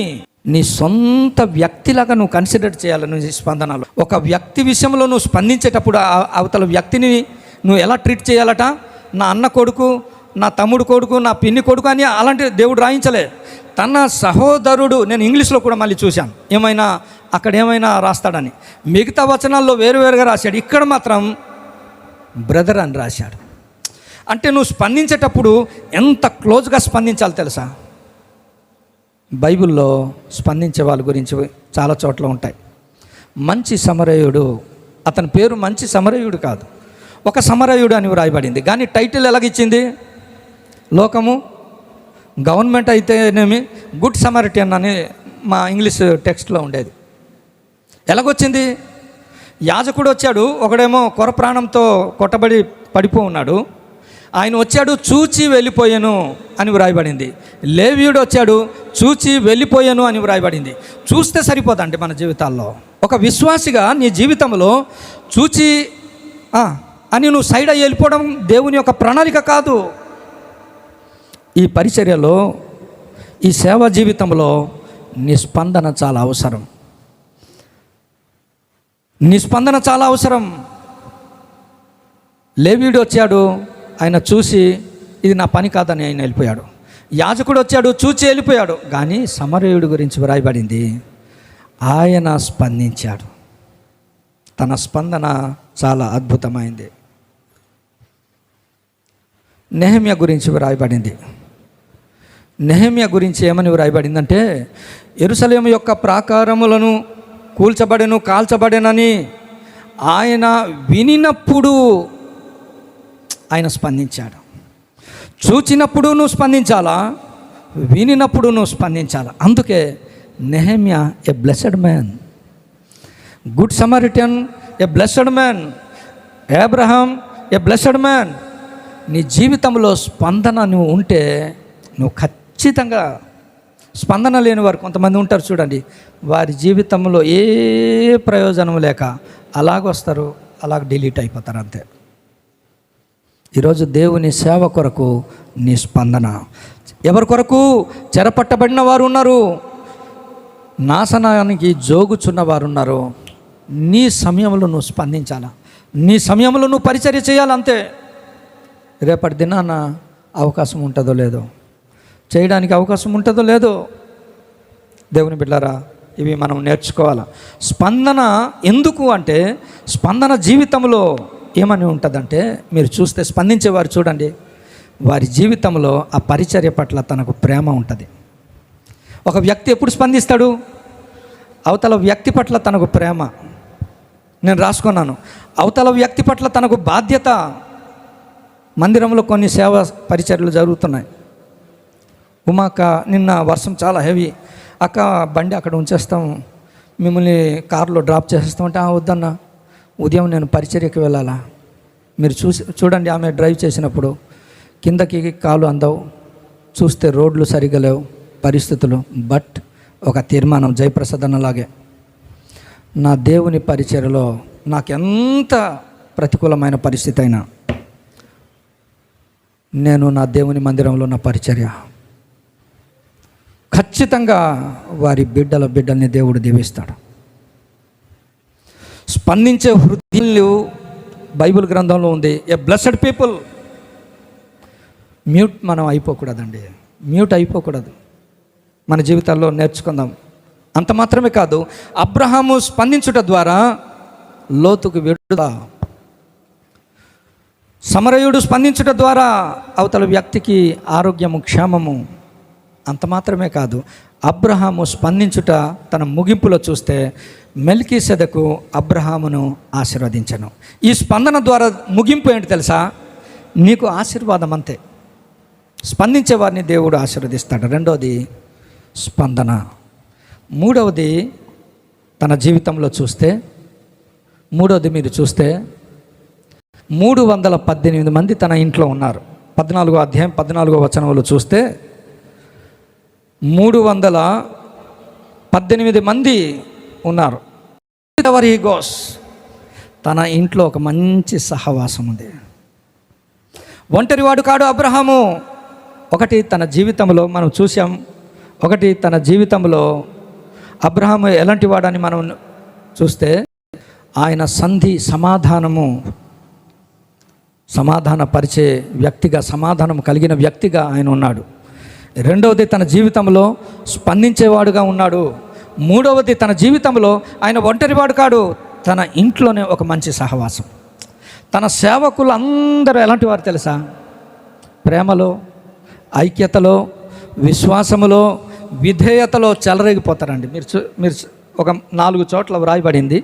నీ సొంత వ్యక్తిలాగా నువ్వు కన్సిడర్ చేయాలి. నువ్వు స్పందనలో ఒక వ్యక్తి విషయంలో నువ్వు స్పందించేటప్పుడు అవతల వ్యక్తిని నువ్వు ఎలా ట్రీట్ చేయాలట? నా అన్న కొడుకు, నా తమ్ముడు కొడుకు, నా పిన్ని కొడుకు అని అలాంటి దేవుడు రాయించలే. తన సహోదరుడు, నేను ఇంగ్లీష్లో కూడా మళ్ళీ చూశాను, అక్కడ ఏమైనా రాస్తాడని. మిగతా వచనాల్లో వేరువేరుగా రాశాడు, ఇక్కడ మాత్రం బ్రదర్ అని రాశాడు. అంటే నువ్వు స్పందించేటప్పుడు ఎంత క్లోజ్గా స్పందించాలి తెలుసా? బైబిల్లో స్పందించే వాళ్ళ గురించి చాలా చోట్ల ఉంటాయి. మంచి సమరయుడు, అతని పేరు మంచి సమరయుడు కాదు, ఒక సమరయుడు అని వ్రాయబడింది. కానీ టైటిల్ ఎలాగిచ్చింది? లోకము, గవర్నమెంట్ అయితేనేమి గుడ్ సమరిటియన్ అని మా ఇంగ్లీష్ టెక్స్ట్లో ఉండేది. ఎలాగొచ్చింది? యాజకుడు వచ్చాడు, ఒకడేమో కొర ప్రాణంతో కొట్టబడి పడిపో ఉన్నాడు. ఆయన వచ్చాడు, చూచి వెళ్ళిపోయాను అని వ్రాయబడింది. లేవీయుడు వచ్చాడు, చూచి వెళ్ళిపోయాను అని వ్రాయబడింది. చూస్తే సరిపోదండి మన జీవితాల్లో. ఒక విశ్వాసిగా నీ జీవితంలో చూచి అని నువ్వు సైడ్ అయ్యి వెళ్ళిపోవడం దేవుని యొక్క ప్రణాళిక కాదు. ఈ పరిచర్యలో, ఈ సేవా జీవితంలో నీ స్పందన చాలా అవసరం. నీ స్పందన చాలా అవసరం. లేవీయుడు వచ్చాడు, ఆయన చూసి ఇది నా పని కాదని ఆయన వెళ్ళిపోయాడు. యాజకుడు వచ్చాడు, చూచి వెళ్ళిపోయాడు. కానీ సమరయుడి గురించి వ్రాయబడింది, ఆయన స్పందించాడు. తన స్పందన చాలా అద్భుతమైంది. నెహెమ్యా గురించి వ్రాయబడింది. నెహెమ్యా గురించి ఏమని వ్రాయబడిందంటే, యెరూషలేము యొక్క ప్రాకారములను కూల్చబడెను, కాల్చబడెనని ఆయన వినినప్పుడు ఆయన స్పందించాడు. చూచినప్పుడు నువ్వు స్పందించాలా, వినినప్పుడు నువ్వు స్పందించాలా. అందుకే Nehemiah a blessed man, good Samaritan a blessed man, Abraham a blessed man. నీ జీవితంలో స్పందన నువ్వు ఉంటే నువ్వు ఖచ్చితంగా, స్పందన లేని వారు కొంతమంది ఉంటారు చూడండి, వారి జీవితంలో ఏ ప్రయోజనం లేక అలాగొస్తారు, అలాగ డిలీట్ అయిపోతారు అంతే. ఈరోజు దేవుని సేవ కొరకు నీ స్పందన. ఎవరి కొరకు? చెరపట్టబడిన వారు ఉన్నారు, నాశనానికి జోగుచున్న వారు ఉన్నారు. నీ సమయంలో నువ్వు స్పందించాలా. నీ సమయంలో నువ్వు పరిచర్య చేయాలి అంతే. రేపటి దినాన అవకాశం ఉంటుందో లేదో, చేయడానికి అవకాశం ఉంటుందో లేదో. దేవుని బిడ్డలారా, ఇవి మనం నేర్చుకోవాలి. స్పందన ఎందుకు అంటే, స్పందన జీవితంలో ఏమని ఉంటుందంటే, మీరు చూస్తే స్పందించేవారు చూడండి, వారి జీవితంలో ఆ పరిచర్య పట్ల తనకు ప్రేమ ఉంటుంది. ఒక వ్యక్తి ఎప్పుడు స్పందిస్తాడు? అవతల వ్యక్తి పట్ల తనకు ప్రేమ. నేను రాసుకున్నాను, అవతల వ్యక్తి పట్ల తనకు బాధ్యత. మందిరంలో కొన్ని సేవా పరిచర్యలు జరుగుతున్నాయి. ఉమాక నిన్న వర్షం చాలా హెవీ, అక్క బండి అక్కడ ఉంచేస్తాం, మిమ్మల్ని కారులో డ్రాప్ చేసేస్తామంటే వద్దన్న, ఉదయం నేను పరిచర్యకి వెళ్ళాలా. మీరు చూడండి, ఆమె డ్రైవ్ చేసినప్పుడు కిందకి కాలు అందవు, చూస్తే రోడ్లు సరిగా లేవు పరిస్థితులు. బట్ ఒక తీర్మానం, జయప్రసాద్ అన్నలాగే, నా దేవుని పరిచర్యలో నాకెంత ప్రతికూలమైన పరిస్థితి అయినా నేను నా దేవుని మందిరంలో నా పరిచర్య ఖచ్చితంగా వారి బిడ్డల్ని దేవుడు దీవిస్తాడు. స్పందించే హృదయాలు బైబిల్ గ్రంథంలో ఉంది. A blessed people. మ్యూట్ మనం అయిపోకూడదండి, మ్యూట్ అయిపోకూడదు. మన జీవితాల్లో నేర్చుకుందాం. అంత మాత్రమే కాదు, అబ్రహాము స్పందించుట ద్వారా లోతుకు విడుదల, సమరయుడు స్పందించుట ద్వారా అవతల వ్యక్తికి ఆరోగ్యము, క్షేమము. అంత మాత్రమే కాదు, అబ్రహాము స్పందించుట తన ముగింపులో చూస్తే మెల్కీసెదకు అబ్రహామును ఆశీర్వదించను. ఈ స్పందన ద్వారా ముగింపు ఏంటి తెలుసా? నీకు ఆశీర్వాదం అంతే. స్పందించే వారిని దేవుడు ఆశీర్వదిస్తాడు. రెండవది స్పందన. మూడవది తన జీవితంలో చూస్తే, మీరు చూస్తే 318 మంది తన ఇంట్లో ఉన్నారు. 14వ అధ్యాయం 14వ వచనంలో చూస్తే 318 మంది ఉన్నారు. హీ గోస్, తన ఇంట్లో ఒక మంచి సహవాసం ఉంది. ఒంటరివాడు కాడు అబ్రహాము. ఒకటి తన జీవితంలో మనం చూసాం, ఒకటి తన జీవితంలో అబ్రహాము ఎలాంటి వాడని మనం చూస్తే ఆయన సమాధానపరిచే వ్యక్తిగా, సమాధానం కలిగిన వ్యక్తిగా ఆయన ఉన్నాడు. రెండవది తన జీవితంలో స్పందించేవాడుగా ఉన్నాడు. మూడవది తన జీవితంలో ఆయన ఒంటరివాడు కాడు, తన ఇంట్లోనే ఒక మంచి సహవాసం. తన సేవకులు అందరూ ఎలాంటి వారు తెలుసా? ప్రేమలో, ఐక్యతలో, విశ్వాసములో, విధేయతలో చెలరేగిపోతారండి. మీరు ఒక 4 చోట్ల వ్రాయబడింది.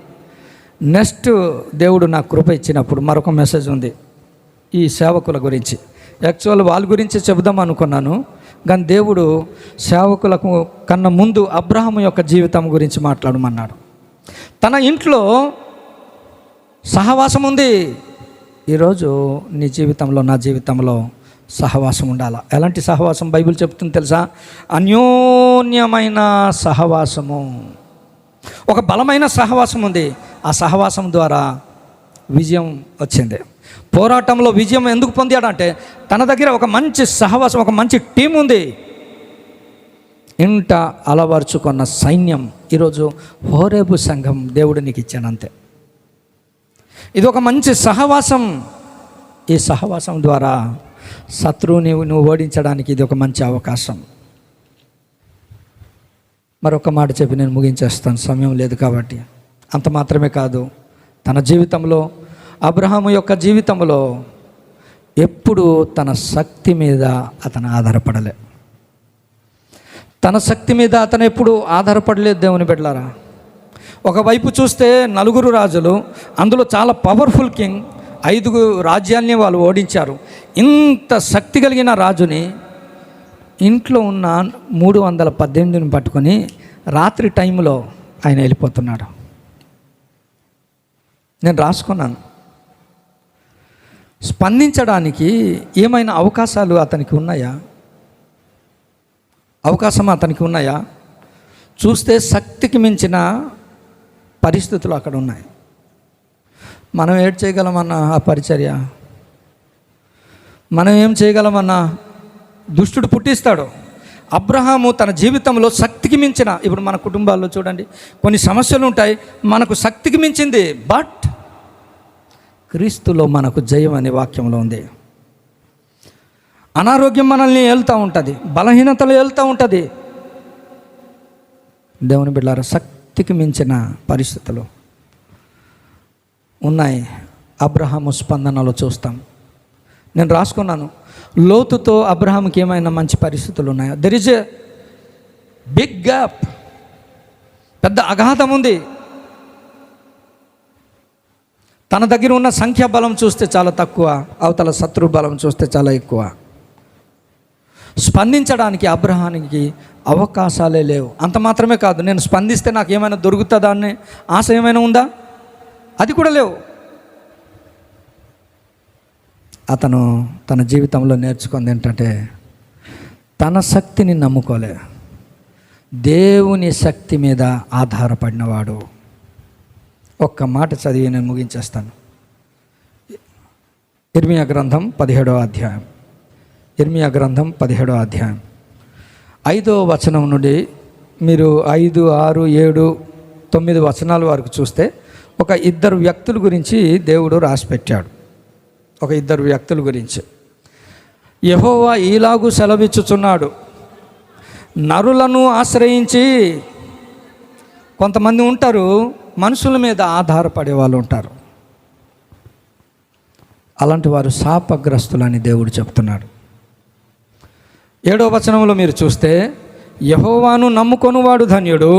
నెక్స్ట్ దేవుడు నాకు కృప ఇచ్చినప్పుడు మరొక మెసేజ్ ఉంది ఈ సేవకుల గురించి. యాక్చువల్ వాళ్ళ గురించి చెబుదాం అనుకున్నాను, కానీ దేవుడు సేవకులకు కన్నా ముందు అబ్రహాము యొక్క జీవితం గురించి మాట్లాడమన్నాడు. తన ఇంట్లో సహవాసం ఉంది. ఈరోజు నీ జీవితంలో, నా జీవితంలో సహవాసం ఉండాలా. ఎలాంటి సహవాసం బైబిల్ చెప్తుంది తెలుసా? అన్యోన్యమైన సహవాసము. ఒక బలమైన సహవాసం ఉంది. ఆ సహవాసం ద్వారా విజయం వచ్చింది. పోరాటంలో విజయం ఎందుకు పొందాడంటే తన దగ్గర ఒక మంచి సహవాసం, ఒక మంచి టీం ఉంది. ఇంట అలవర్చుకున్న సైన్యం. ఈరోజు హోరేబు సంఘం దేవుడు నీకు ఇచ్చాను అంతే. ఇది ఒక మంచి సహవాసం. ఈ సహవాసం ద్వారా శత్రువుని నువ్వు ఓడించడానికి ఇది ఒక మంచి అవకాశం. మరొక మాట చెప్పి నేను ముగించేస్తాను, సమయం లేదు కాబట్టి. అంత మాత్రమే కాదు, తన జీవితంలో, అబ్రహాము యొక్క జీవితంలో ఎప్పుడు తన శక్తి మీద అతను ఆధారపడలే. తన శక్తి మీద అతను ఎప్పుడు ఆధారపడలేదు. దేవుని బిడ్డలారా, ఒకవైపు చూస్తే 9 రాజులు, అందులో చాలా పవర్ఫుల్ కింగ్, 5 రాజ్యాల్ని వాళ్ళు ఓడించారు. ఇంత శక్తి కలిగిన రాజుని ఇంట్లో ఉన్న 318ని పట్టుకొని రాత్రి టైంలో ఆయన వెళ్ళిపోతున్నాడు. నేను రాసుకున్నాను. స్పందించడానికి ఏమైనా అవకాశాలు అతనికి ఉన్నాయా? అవకాశం అతనికి ఉన్నాయా? చూస్తే శక్తికి మించిన పరిస్థితులు అక్కడ ఉన్నాయి. మనం ఏం చేయగలమన్నా ఆ పరిచర్య? మనం ఏం చేయగలమన్నా? దుష్టుడు పుట్టిస్తాడు. అబ్రహాము తన జీవితంలో శక్తికి మించిన, ఇప్పుడు మన కుటుంబాల్లో చూడండి కొన్ని సమస్యలు ఉంటాయి, మనకు శక్తికి మించింది, బట్ క్రీస్తులో మనకు జయం అనే వాక్యంలో ఉంది. అనారోగ్యం మనల్ని ఏలుతూ ఉంటుంది, బలహీనతలు ఏలుతూ ఉంటుంది. దేవుని బిడ్డలారా, శక్తికి మించిన పరిస్థితులు ఉన్నాయి. అబ్రహాము స్పందనలో చూస్తాం. నేను రాసుకున్నాను, లోతుతో అబ్రహాంకి ఏమైనా మంచి పరిస్థితులు ఉన్నాయా? There is a big gap, పెద్ద అగాధం ఉంది. తన దగ్గర ఉన్న సంఖ్యాబలం చూస్తే చాలా తక్కువ, అవతల శత్రు బలం చూస్తే చాలా ఎక్కువ. స్పందించడానికి అబ్రహానికి అవకాశాలే లేవు. అంత మాత్రమే కాదు, నేను స్పందిస్తే నాకు ఏమైనా దొరుకుతుందా అనే ఆశ ఏమైనా ఉందా? అది కూడా లేవు. అతను తన జీవితంలో నేర్చుకుంది ఏంటంటే, తన శక్తిని నమ్ముకోలే, దేవుని శక్తి మీద ఆధారపడినవాడు. ఒక్క మాట చదివి నేను ముగించేస్తాను. ఇర్మియా గ్రంథం 17వ అధ్యాయం. ఇర్మియా గ్రంథం 17వ అధ్యాయం 5వ వచనం నుండి మీరు 5, 6, 7, 9 వచనాల వరకు చూస్తే ఒక ఇద్దరు వ్యక్తుల గురించి దేవుడు రాసిపెట్టాడు. ఒక ఇద్దరు వ్యక్తుల గురించి యెహోవా ఈలాగు సెలవిచ్చుచున్నాడు, నరులను ఆశ్రయించి. కొంతమంది ఉంటారు, మనుషుల మీద ఆధారపడే వాళ్ళు ఉంటారు. అలాంటి వారు శాపగ్రస్తులని దేవుడు చెప్తున్నాడు. 7వ వచనంలో మీరు చూస్తే, యెహోవాను నమ్ముకొనువాడు ధన్యుడు,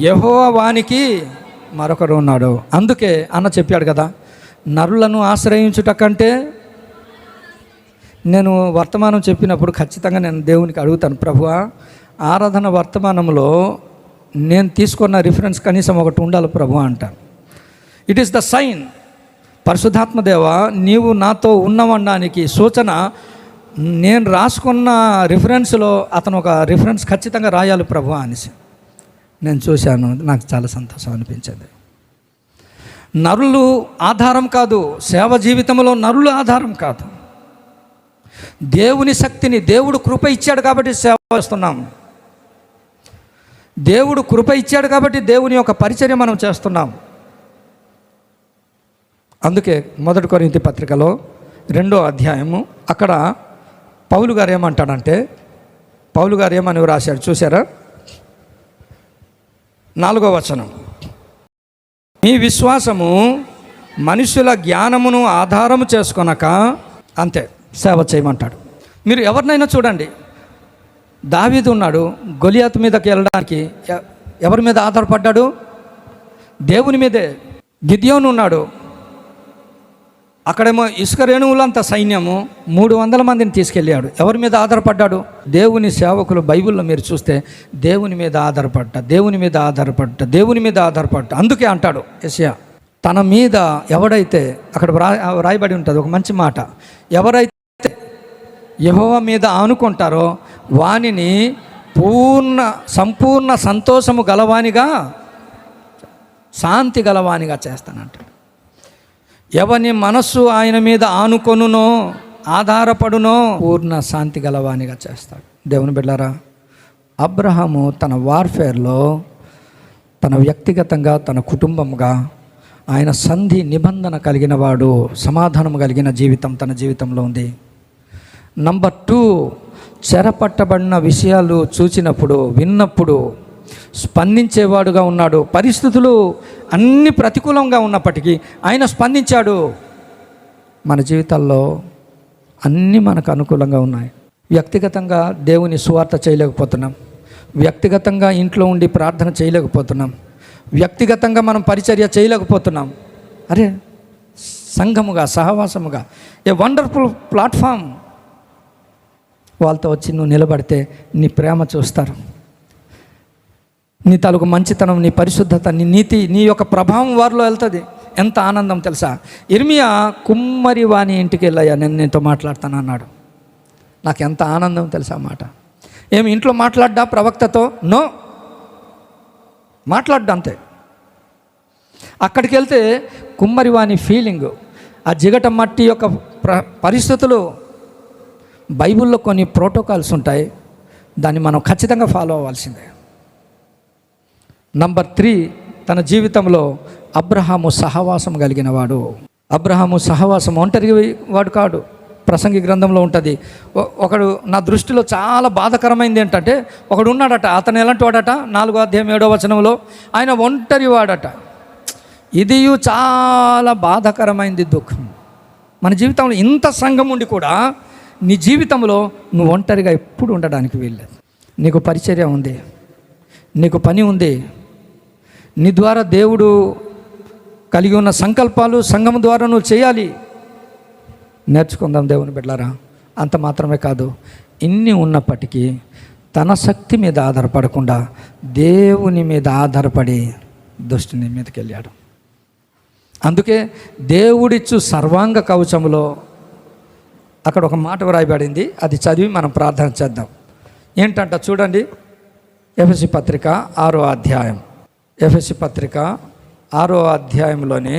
యెహోవా వానికి మరొకరు ఉన్నాడు. అందుకే అన్న చెప్పాడు కదా, నరులను ఆశ్రయించుట కంటే. నేను వర్తమానం చెప్పినప్పుడు ఖచ్చితంగా నేను దేవునికి అడుగుతాను, ప్రభువా ఆరాధన వర్తమానంలో నేను తీసుకున్న రిఫరెన్స్ కనీసం ఒకటి ఉండాలి ప్రభు అంటాను. It is the sign. పరిశుద్ధాత్మదేవ, నీవు నాతో ఉన్నవనడానికి సూచన. నేను రాసుకున్న రిఫరెన్స్లో అతను ఒక రిఫరెన్స్ ఖచ్చితంగా రాయాలి ప్రభు అనేసి నేను చూశాను. నాకు చాలా సంతోషం అనిపించింది. నరులు ఆధారం కాదు, సేవ జీవితంలో నరులు ఆధారం కాదు. దేవుని శక్తిని, దేవుడు కృప ఇచ్చాడు కాబట్టి సేవ చేస్తున్నాం. దేవుడు కృప ఇచ్చాడు కాబట్టి దేవుని యొక్క పరిచర్య మనం చేస్తున్నాం. అందుకే 1 కొరింథీ పత్రికలో 2వ అధ్యాయము అక్కడ పౌలు గారు ఏమంటాడంటే, పౌలు గారు ఏమని రాశాడు చూసారా? 4వ వచనం, మీ విశ్వాసము మనుషుల జ్ఞానమును ఆధారము చేసుకొనక అంతే సేవ చేయమంటాడు. మీరు ఎవరినైనా చూడండి, దావీదు ఉన్నాడు, గొలియాతు మీదకి వెళ్ళడానికి ఎవరి మీద ఆధారపడ్డాడు? దేవుని మీదే. గిద్యోను ఉన్నాడు, అక్కడేమో ఇసుక రేణువులంత సైన్యము 300 మందిని తీసుకెళ్ళాడు. ఎవరి మీద ఆధారపడ్డాడు? దేవుని సేవకులు బైబిల్లో మీరు చూస్తే దేవుని మీద ఆధారపడ్డా, దేవుని మీద ఆధారపడ్డా, దేవుని మీద ఆధారపడ్డా. అందుకే అంటాడు యెషయా, తన మీద ఎవడైతే, అక్కడ రాయబడి ఉంటుంది ఒక మంచి మాట, ఎవరైతే యెహోవా మీద ఆనుకుంటారో వానిని సంపూర్ణ సంతోషము గలవానిగా, శాంతి గలవానిగా చేస్తానంటాడు. ఎవని మనస్సు ఆయన మీద ఆనుకొనునో, ఆధారపడునో పూర్ణ శాంతి గలవానిగా చేస్తాడు. దేవుని బిడ్డలారా, అబ్రహాము తన వార్ఫేర్లో తన వ్యక్తిగతంగా, తన కుటుంబంగా ఆయన సంధి నిబంధన కలిగిన వాడు, సమాధానం కలిగిన జీవితం తన జీవితంలో ఉంది. నంబర్ 2, చెరపట్టబడిన విషయాలు చూచినప్పుడు, విన్నప్పుడు స్పందించేవాడుగా ఉన్నాడు. పరిస్థితులు అన్ని ప్రతికూలంగా ఉన్నప్పటికీ ఆయన స్పందించాడు. మన జీవితాల్లో అన్నీ మనకు అనుకూలంగా ఉన్నాయి. వ్యక్తిగతంగా దేవుని సువార్త చేయలేకపోతున్నాం, వ్యక్తిగతంగా ఇంట్లో ఉండి ప్రార్థన చేయలేకపోతున్నాం, వ్యక్తిగతంగా మనం పరిచర్య చేయలేకపోతున్నాం. అరే, సంఘముగా, సహవాసముగా ఏ వండర్ఫుల్ ప్లాట్ఫామ్. వాళ్ళతో వచ్చి నువ్వు నిలబడితే నీ ప్రేమ చూస్తారు, నీ తాలూకు మంచితనం, నీ పరిశుద్ధత, నీ నీతి, నీ యొక్క ప్రభావం వారిలో వెళ్తుంది. ఎంత ఆనందం తెలుసా? ఇర్మియా కుమ్మరి వాని ఇంటికి వెళ్ళాయా, నేను నీతో మాట్లాడతాను అన్నాడు. నాకు ఎంత ఆనందం తెలుసా మాట. ఏమి ఇంట్లో మాట్లాడ్డా ప్రవక్తతో? నో, మాట్లాడ్డా అంతే. అక్కడికి వెళ్తే కుమ్మరి వాని ఫీలింగు, ఆ జిగట మట్టి యొక్క పరిస్థితులు. బైబిల్లో కొన్ని ప్రోటోకాల్స్ ఉంటాయి, దాన్ని మనం ఖచ్చితంగా ఫాలో అవ్వాల్సిందే. నంబర్ 3, తన జీవితంలో అబ్రహాము సహవాసం కలిగిన వాడు. అబ్రహాము సహవాసం ఒంటరి వాడు కాడు. ప్రసంగి గ్రంథంలో ఉంటుంది. ఒకడు నా దృష్టిలో చాలా బాధకరమైంది ఏంటంటే, ఒకడు ఉన్నాడట, అతను ఎలాంటి వాడట, 4వ అధ్యాయం 7వ వచనంలో, ఆయన ఒంటరి వాడట. ఇది చాలా బాధాకరమైంది దుఃఖం. మన జీవితంలో ఇంత సంఘం ఉండి కూడా నీ జీవితంలో నువ్వు ఒంటరిగా ఎప్పుడు ఉండడానికి వీల్లేదు. నీకు పరిచర్య ఉంది, నీకు పని ఉంది, నీ ద్వారా దేవుడు కలిగి ఉన్న సంకల్పాలు సంఘం ద్వారా నువ్వు చేయాలి. నేర్చుకుందాం దేవుని బిడ్డలారా. అంత మాత్రమే కాదు, ఇన్ని ఉన్నప్పటికీ తన శక్తి మీద ఆధారపడకుండా దేవుని మీద ఆధారపడి దుష్టుని మీదకి వెళ్ళాడు. అందుకే దేవుడిచ్చు సర్వాంగ కవచములో అక్కడ ఒక మాట వ్రాయబడింది, అది చదివి మనం ప్రార్థన చేద్దాం. ఏంటంట చూడండి, ఎఫెసీ పత్రిక 6వ అధ్యాయం, ఎఫెసీ పత్రిక 6వ అధ్యాయంలోని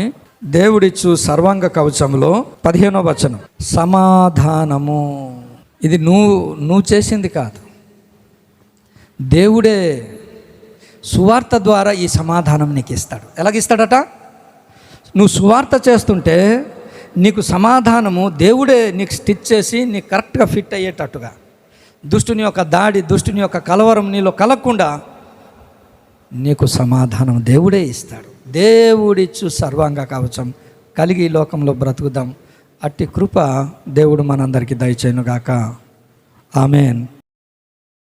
దేవుడిచ్చు సర్వాంగ కవచంలో 15వ వచనం, సమాధానము. ఇది నువ్వు చేసింది కాదు, దేవుడే సువార్త ద్వారా ఈ సమాధానం నీకు ఇస్తాడు. ఎలాగిస్తాడట? నువ్వు సువార్త చేస్తుంటే నీకు సమాధానము దేవుడే నీకు స్టిచ్ చేసి నీకు కరెక్ట్గా ఫిట్ అయ్యేటట్టుగా, దుష్టుని యొక్క దాడి, దుష్టుని యొక్క కలవరం నీలో కలగకుండా నీకు సమాధానం దేవుడే ఇస్తాడు. దేవుడిచ్చు సర్వాంగ కవచం కలిగి ఈ లోకంలో బ్రతుకుదాం. అట్టి కృప దేవుడు మనందరికీ దయచేయునుగాక. ఆమెన్.